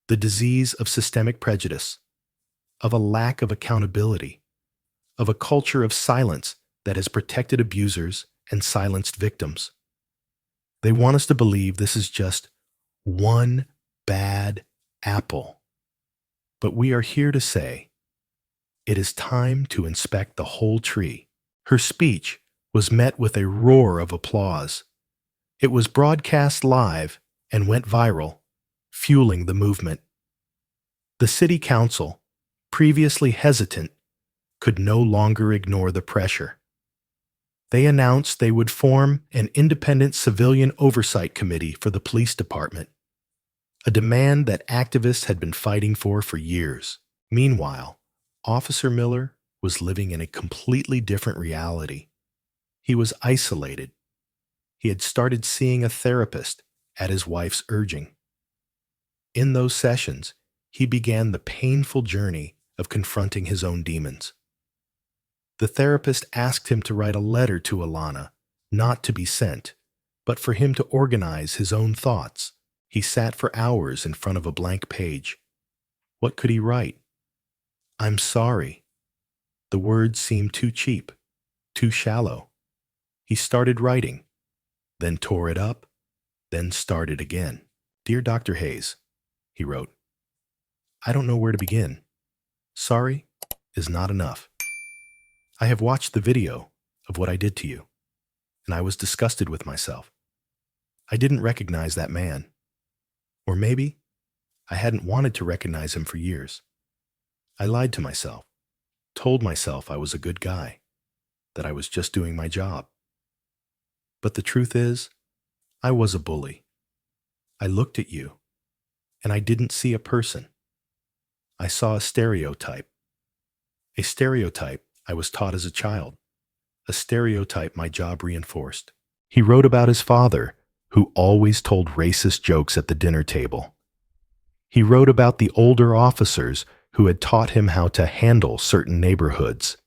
The disease of systemic prejudice, of a lack of accountability, of a culture of silence that has protected abusers and silenced victims. They want us to believe this is just one bad apple. But we are here to say, it is time to inspect the whole tree. Her speech was met with a roar of applause. It was broadcast live and went viral, fueling the movement. The city council, previously hesitant, could no longer ignore the pressure. They announced they would form an independent civilian oversight committee for the police department, a demand that activists had been fighting for years. Meanwhile, Officer Miller was living in a completely different reality. He was isolated. He had started seeing a therapist at his wife's urging. In those sessions, he began the painful journey of confronting his own demons. The therapist asked him to write a letter to Alana, not to be sent, but for him to organize his own thoughts. He sat for hours in front of a blank page. What could he write? "I'm sorry." The words seemed too cheap, too shallow. He started writing, then tore it up, then started again. "Dear Dr. Hayes," he wrote, "I don't know where to begin. Sorry is not enough. I have watched the video of what I did to you, and I was disgusted with myself. I didn't recognize that man. Or maybe I hadn't wanted to recognize him for years. I lied to myself, told myself I was a good guy, that I was just doing my job. But the truth is, I was a bully. I looked at you, and I didn't see a person. I saw a stereotype I was taught as a child, a stereotype my job reinforced." He wrote about his father, who always told racist jokes at the dinner table. He wrote about the older officers who had taught him how to handle certain neighborhoods.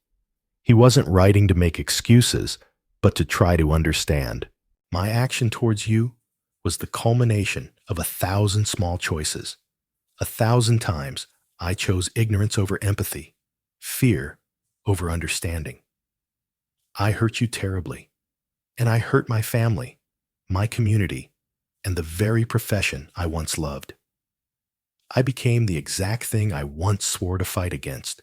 He wasn't writing to make excuses, but to try to understand. "My action towards you was the culmination of 1,000 small choices. 1,000 times I chose ignorance over empathy, fear over understanding. I hurt you terribly, and I hurt my family, my community, and the very profession I once loved. I became the exact thing I once swore to fight against.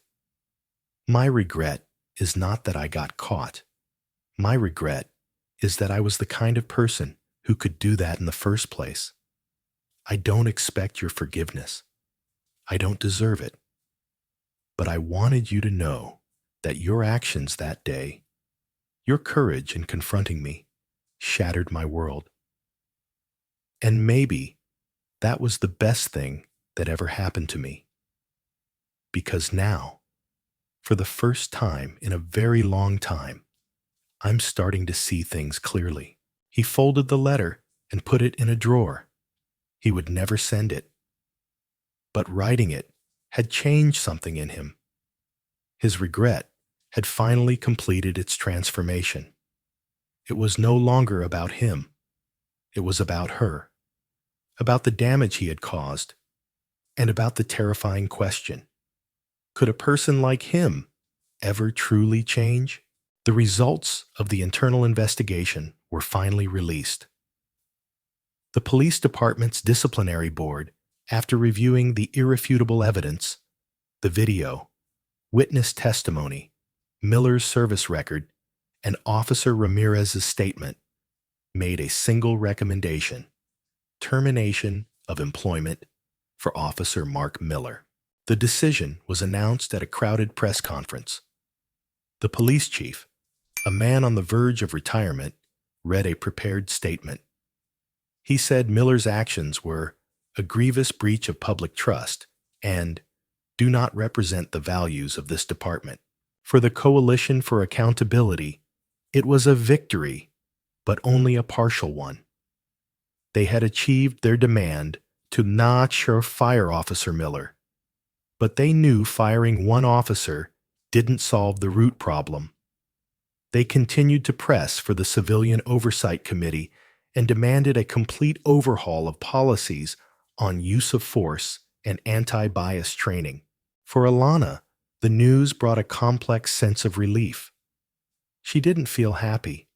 My regret is not that I got caught. My regret is that I was the kind of person who could do that in the first place. I don't expect your forgiveness. I don't deserve it. But I wanted you to know that your actions that day, your courage in confronting me, shattered my world. And maybe that was the best thing that ever happened to me. Because now, for the first time in a very long time, I'm starting to see things clearly." He folded the letter and put it in a drawer. He would never send it. But writing it had changed something in him. His regret had finally completed its transformation. It was no longer about him. It was about her, about the damage he had caused, and about the terrifying question: could a person like him ever truly change? The results of the internal investigation were finally released. The police department's disciplinary board, after reviewing the irrefutable evidence, the video, witness testimony, Miller's service record, and Officer Ramirez's statement, made a single recommendation: termination of employment for Officer Mark Miller. The decision was announced at a crowded press conference. The police chief, a man on the verge of retirement, read a prepared statement. He said Miller's actions were a grievous breach of public trust and do not represent the values of this department. For the Coalition for Accountability, it was a victory, but only a partial one. They had achieved their demand to not fire Officer Miller, but they knew firing one officer didn't solve the root problem. They continued to press for the Civilian Oversight Committee and demanded a complete overhaul of policies on use of force and anti-bias training. For Alana, the news brought a complex sense of relief. She didn't feel happy.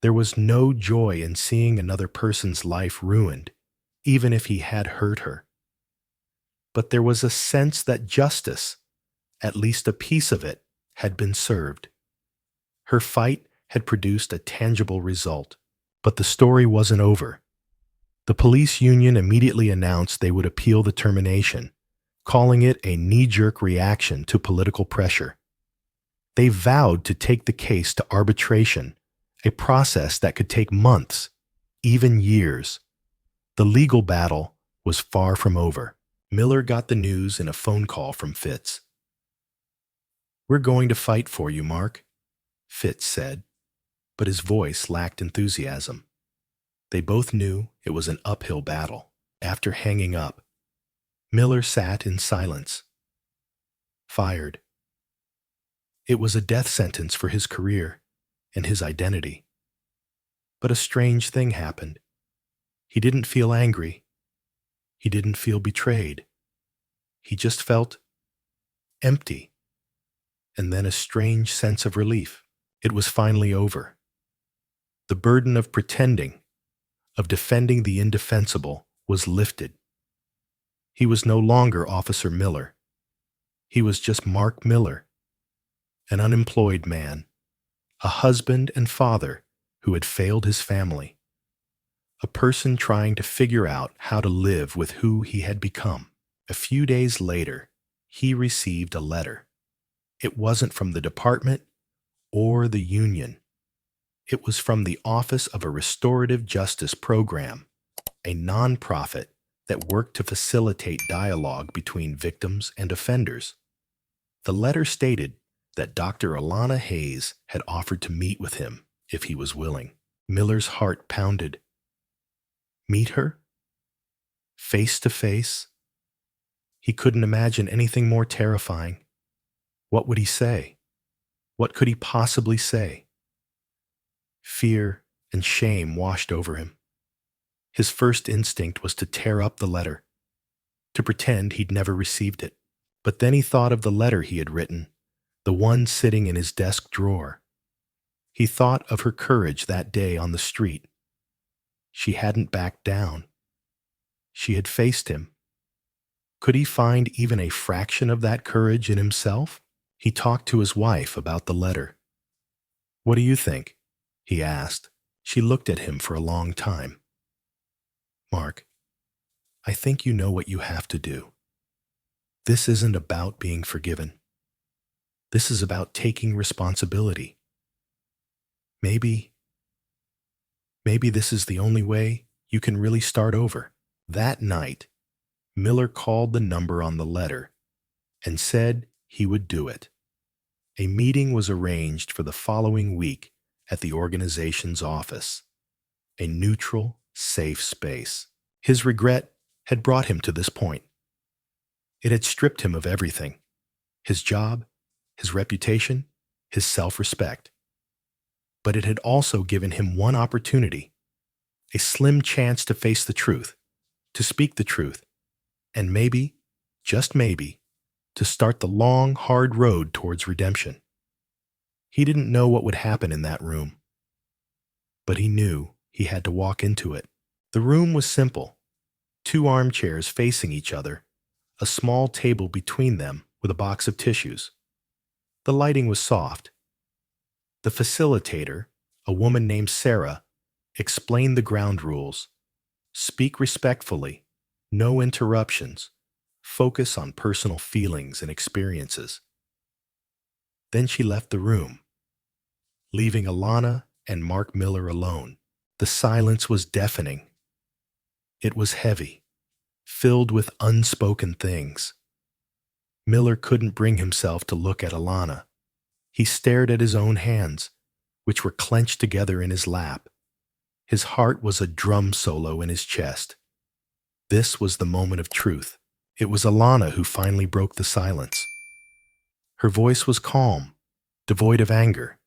There was no joy in seeing another person's life ruined, even if he had hurt her. But there was a sense that justice, at least a piece of it, had been served. Her fight had produced a tangible result. But the story wasn't over. The police union immediately announced they would appeal the termination, calling it a knee-jerk reaction to political pressure. They vowed to take the case to arbitration a process that could take months, even years. The legal battle was far from over. Miller got the news in a phone call from Fitz. "We're going to fight for you, Mark," Fitz said, but his voice lacked enthusiasm. They both knew it was an uphill battle. After hanging up, Miller sat in silence. Fired. It was a death sentence for his career and his identity. But a strange thing happened. He didn't feel angry. He didn't feel betrayed. He just felt empty. And then a strange sense of relief. It was finally over. The burden of pretending, of defending the indefensible, was lifted. He was no longer Officer Miller. He was just Mark Miller, an unemployed man, a husband and father who had failed his family, a person trying to figure out how to live with who he had become. A few days later, he received a letter. It wasn't from the department or the union. It was from the Office of a Restorative Justice Program, a nonprofit that worked to facilitate dialogue between victims and offenders. The letter stated that Dr. Alana Hayes had offered to meet with him if he was willing. Miller's heart pounded. Meet her? Face to face? He couldn't imagine anything more terrifying. What would he say? What could he possibly say? Fear and shame washed over him. His first instinct was to tear up the letter, to pretend he'd never received it. But then he thought of the letter he had written, the one sitting in his desk drawer. He thought of her courage that day on the street. She hadn't backed down. She had faced him. Could he find even a fraction of that courage in himself? He talked to his wife about the letter. "What do you think?" he asked. She looked at him for a long time. "Mark, I think you know what you have to do. This isn't about being forgiven. This is about taking responsibility. Maybe this is the only way you can really start over." That night, Miller called the number on the letter and said he would do it. A meeting was arranged for the following week at the organization's office, a neutral, safe space. His regret had brought him to this point. It had stripped him of everything: his job, his reputation, his self-respect. But it had also given him one opportunity, a slim chance to face the truth, to speak the truth, and maybe, just maybe, to start the long, hard road towards redemption. He didn't know what would happen in that room, but he knew he had to walk into it. The room was simple: 2 armchairs facing each other, a small table between them with a box of tissues. The lighting was soft. The facilitator, a woman named Sarah, explained the ground rules. Speak respectfully, no interruptions, focus on personal feelings and experiences. Then she left the room, leaving Alana and Mark Miller alone. The silence was deafening. It was heavy, filled with unspoken things. Miller couldn't bring himself to look at Alana. He stared at his own hands, which were clenched together in his lap. His heart was a drum solo in his chest. This was the moment of truth. It was Alana who finally broke the silence. Her voice was calm, devoid of anger,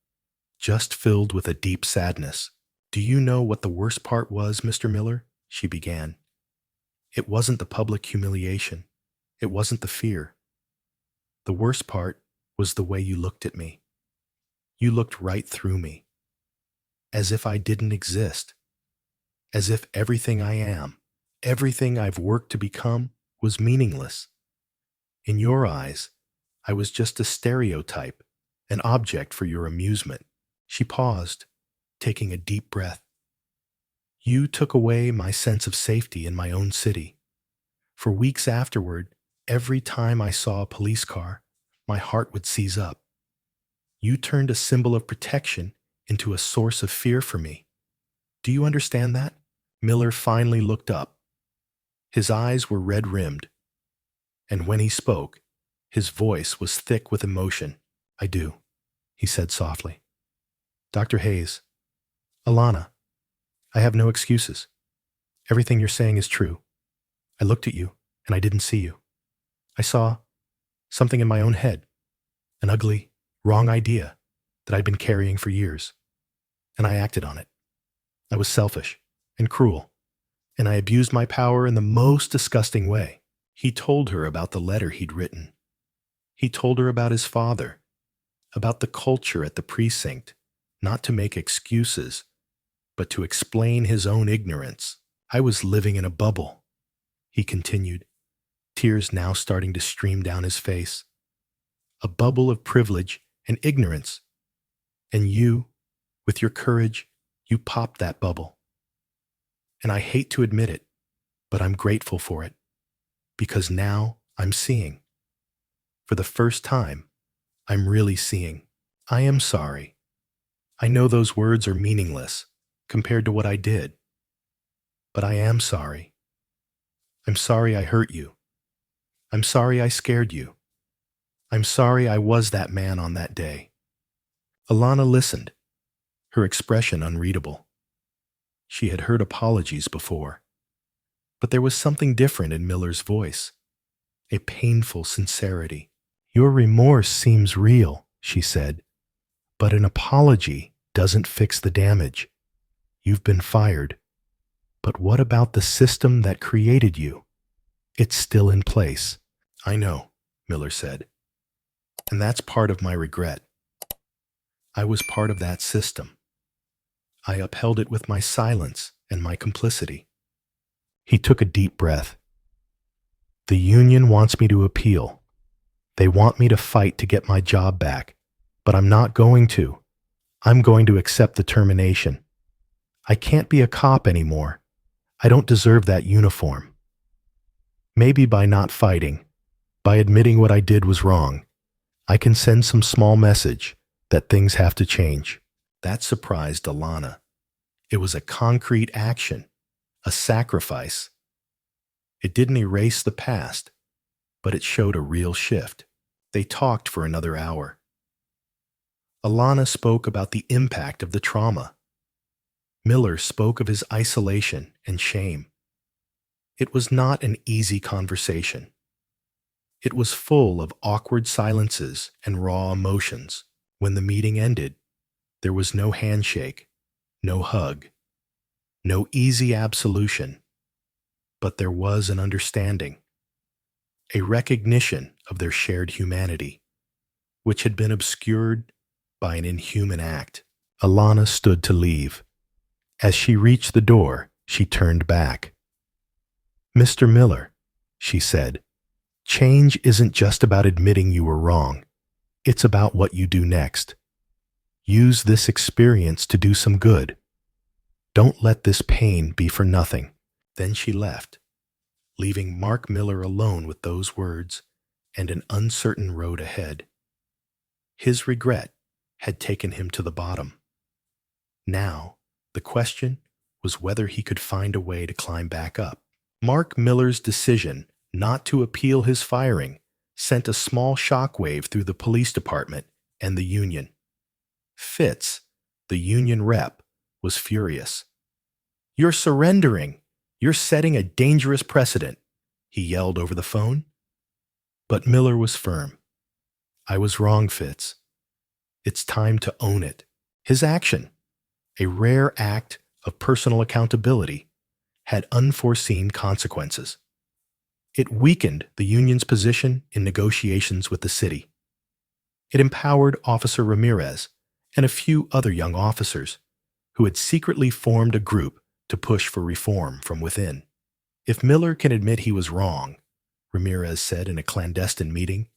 just filled with a deep sadness. "Do you know what the worst part was, Mr. Miller?" she began. "It wasn't the public humiliation. It wasn't the fear. The worst part was the way you looked at me. You looked right through me, as if I didn't exist, as if everything I am, everything I've worked to become, was meaningless. In your eyes, I was just a stereotype, an object for your amusement." She paused, taking a deep breath. "You took away my sense of safety in my own city. For weeks afterward, every time I saw a police car, my heart would seize up. You turned a symbol of protection into a source of fear for me. Do you understand that? Miller finally looked up. His eyes were red-rimmed, and when he spoke, his voice was thick with emotion. I do, he said softly. Dr. Hayes, Alana, I have no excuses. Everything you're saying is true. I looked at you, and I didn't see you. I saw something in my own head, an ugly, wrong idea that I'd been carrying for years, and I acted on it. I was selfish and cruel, and I abused my power in the most disgusting way. He told her about the letter he'd written. He told her about his father, about the culture at the precinct, not to make excuses, but to explain his own ignorance. I was living in a bubble, he continued, tears now starting to stream down his face. A bubble of privilege and ignorance. And you, with your courage, you popped that bubble. And I hate to admit it, but I'm grateful for it, because now I'm seeing. For the first time, I'm really seeing. I am sorry. I know those words are meaningless compared to what I did, but I am sorry. I'm sorry I hurt you. I'm sorry I scared you. I'm sorry I was that man on that day. Alana listened, her expression unreadable. She had heard apologies before, but there was something different in Miller's voice, a painful sincerity. Your remorse seems real, she said, but an apology doesn't fix the damage. You've been fired. But what about the system that created you? It's still in place. I know, Miller said. And that's part of my regret. I was part of that system. I upheld it with my silence and my complicity. He took a deep breath. The union wants me to appeal. They want me to fight to get my job back, but I'm not going to. I'm going to accept the termination. I can't be a cop anymore. I don't deserve that uniform. Maybe by not fighting, by admitting what I did was wrong, I can send some small message that things have to change. That surprised Alana. It was a concrete action, a sacrifice. It didn't erase the past, but it showed a real shift. They talked for another hour. Alana spoke about the impact of the trauma. Miller spoke of his isolation and shame. It was not an easy conversation. It was full of awkward silences and raw emotions. When the meeting ended, there was no handshake, no hug, no easy absolution, but there was an understanding, a recognition of their shared humanity, which had been obscured by an inhuman act. Alana stood to leave. As she reached the door, she turned back. Mr. Miller, she said, change isn't just about admitting you were wrong. It's about what you do next. Use this experience to do some good. Don't let this pain be for nothing. Then she left, leaving Mark Miller alone with those words and an uncertain road ahead. His regret had taken him to the bottom. Now, the question was whether he could find a way to climb back up. Mark Miller's decision not to appeal his firing sent a small shockwave through the police department and the union. Fitz, the union rep, was furious. You're surrendering. You're setting a dangerous precedent, he yelled over the phone. But Miller was firm. I was wrong, Fitz. It's time to own it. His action, a rare act of personal accountability, had unforeseen consequences. It weakened the union's position in negotiations with the city. It empowered Officer Ramirez and a few other young officers who had secretly formed a group to push for reform from within. If Miller can admit he was wrong, Ramirez said in a clandestine meeting,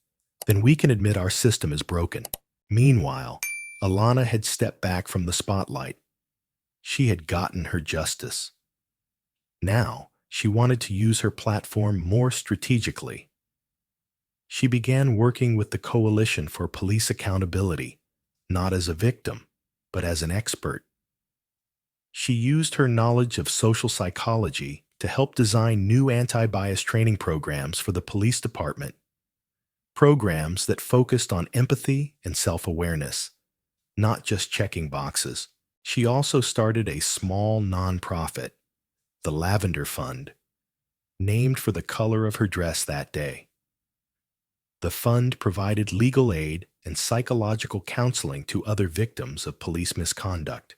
then we can admit our system is broken. Meanwhile, Alana had stepped back from the spotlight. She had gotten her justice. Now, she wanted to use her platform more strategically. She began working with the Coalition for Police Accountability, not as a victim, but as an expert. She used her knowledge of social psychology to help design new anti-bias training programs for the police department, programs that focused on empathy and self-awareness, not just checking boxes. She also started a small nonprofit, the Lavender Fund, named for the color of her dress that day. The fund provided legal aid and psychological counseling to other victims of police misconduct.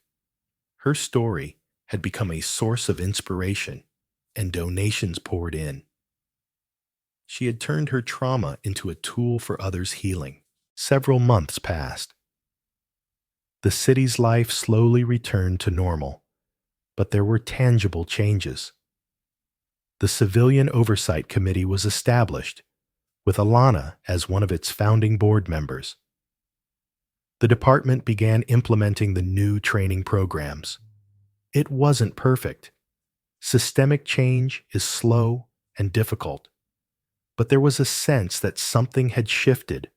Her story had become a source of inspiration, and donations poured in. She had turned her trauma into a tool for others' healing. Several months passed. The city's life slowly returned to normal, but there were tangible changes. The Civilian Oversight Committee was established, with Alana as one of its founding board members. The department began implementing the new training programs. It wasn't perfect. Systemic change is slow and difficult, but there was a sense that something had shifted.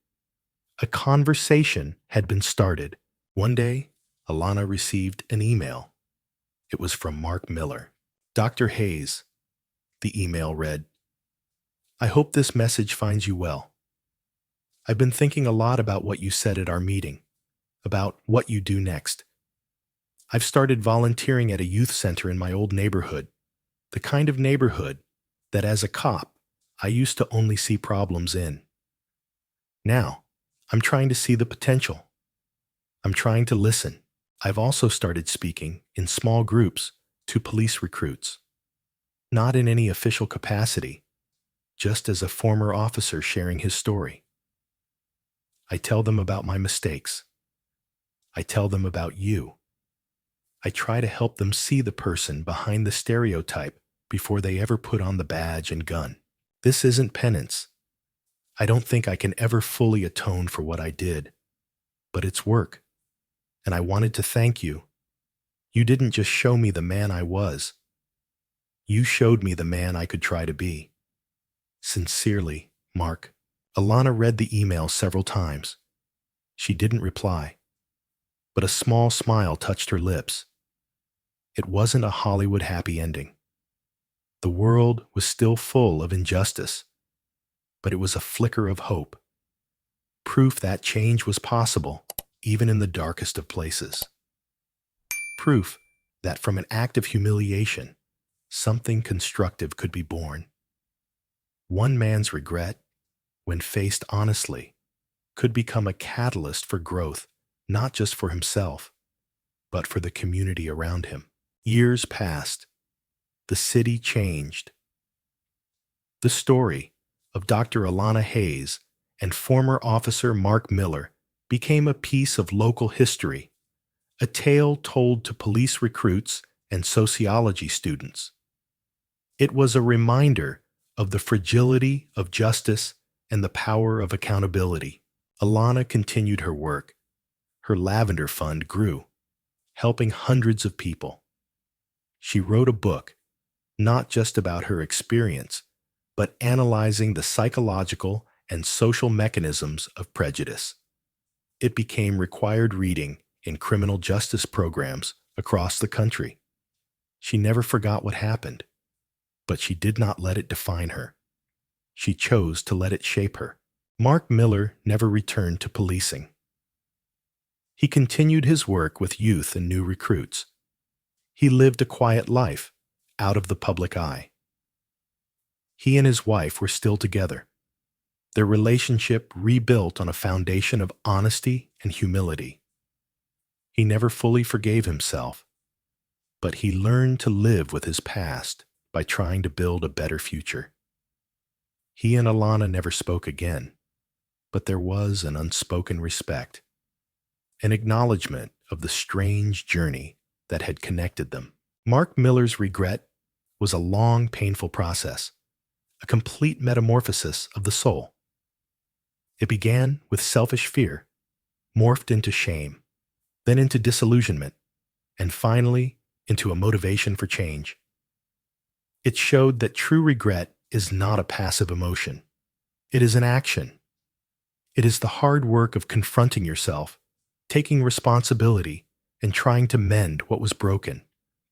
A conversation had been started. One day, Alana received an email. It was from Mark Miller. "Dr. Hayes," the email read, "I hope this message finds you well. I've been thinking a lot about what you said at our meeting, about what you do next. I've started volunteering at a youth center in my old neighborhood, the kind of neighborhood that as a cop, I used to only see problems in. Now, I'm trying to see the potential. I'm trying to listen. I've also started speaking in small groups to police recruits, not in any official capacity, just as a former officer sharing his story. I tell them about my mistakes. I tell them about you. I try to help them see the person behind the stereotype before they ever put on the badge and gun. This isn't penance. I don't think I can ever fully atone for what I did, but it's work. And I wanted to thank you. You didn't just show me the man I was. You showed me the man I could try to be. Sincerely, Mark." Alana read the email several times. She didn't reply, but a small smile touched her lips. It wasn't a Hollywood happy ending. The world was still full of injustice, but it was a flicker of hope. Proof that change was possible, even in the darkest of places. Proof that from an act of humiliation, something constructive could be born. One man's regret, when faced honestly, could become a catalyst for growth, not just for himself, but for the community around him. Years passed. The city changed. The story of Dr. Alana Hayes and former officer Mark Miller became a piece of local history, a tale told to police recruits and sociology students. It was a reminder of the fragility of justice and the power of accountability. Alana continued her work. Her Lavender Fund grew, helping hundreds of people. She wrote a book, not just about her experience, but analyzing the psychological and social mechanisms of prejudice. It became required reading in criminal justice programs across the country. She never forgot what happened, but she did not let it define her. She chose to let it shape her. Mark Miller never returned to policing. He continued his work with youth and new recruits. He lived a quiet life, out of the public eye. He and his wife were still together, their relationship rebuilt on a foundation of honesty and humility. He never fully forgave himself, but he learned to live with his past by trying to build a better future. He and Alana never spoke again, but there was an unspoken respect, an acknowledgement of the strange journey that had connected them. Mark Miller's regret was a long, painful process, a complete metamorphosis of the soul. It began with selfish fear, morphed into shame, then into disillusionment, and finally into a motivation for change. It showed that true regret is not a passive emotion. It is an action. It is the hard work of confronting yourself, taking responsibility, and trying to mend what was broken,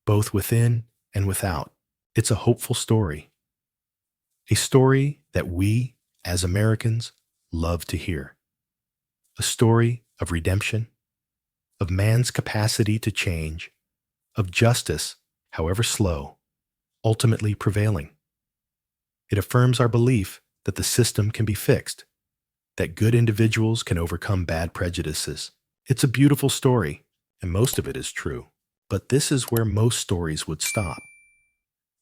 both within and without. It's a hopeful story. A story that we, as Americans, love to hear. A story of redemption, of man's capacity to change, of justice, however slow, ultimately prevailing. It affirms our belief that the system can be fixed, that good individuals can overcome bad prejudices. It's a beautiful story, and most of it is true. But this is where most stories would stop.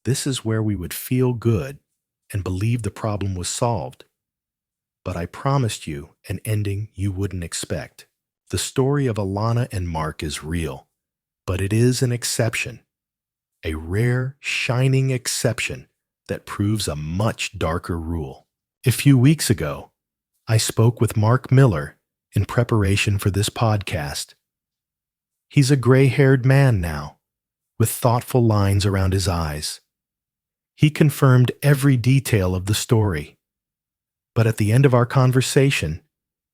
This is where we would feel good and believe the problem was solved. But I promised you an ending you wouldn't expect. The story of Alana and Mark is real, but it is an exception. A rare, shining exception that proves a much darker rule. A few weeks ago, I spoke with Mark Miller in preparation for this podcast. He's a gray-haired man now, with thoughtful lines around his eyes. He confirmed every detail of the story. But at the end of our conversation,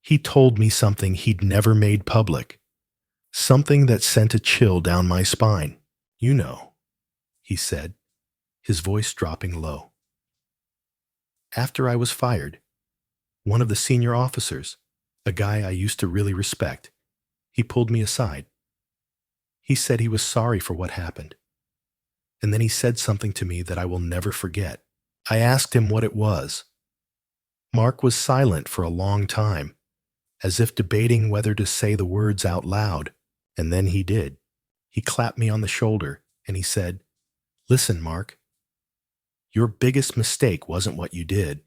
he told me something he'd never made public. Something that sent a chill down my spine. "You know," he said, his voice dropping low. After I was fired, one of the senior officers, a guy I used to really respect, he pulled me aside. He said he was sorry for what happened. And then he said something to me that I will never forget. I asked him what it was. Mark was silent for a long time, as if debating whether to say the words out loud, and then he did. He clapped me on the shoulder, and he said, "Listen, Mark, your biggest mistake wasn't what you did.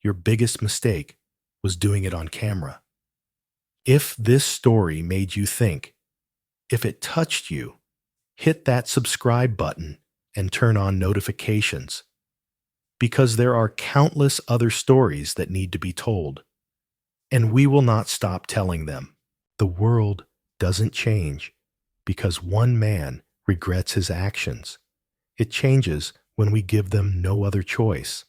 Your biggest mistake was doing it on camera. If this story made you think, if it touched you, hit that subscribe button and turn on notifications. Because there are countless other stories that need to be told, and we will not stop telling them. The world doesn't change because one man regrets his actions. It changes when we give them no other choice.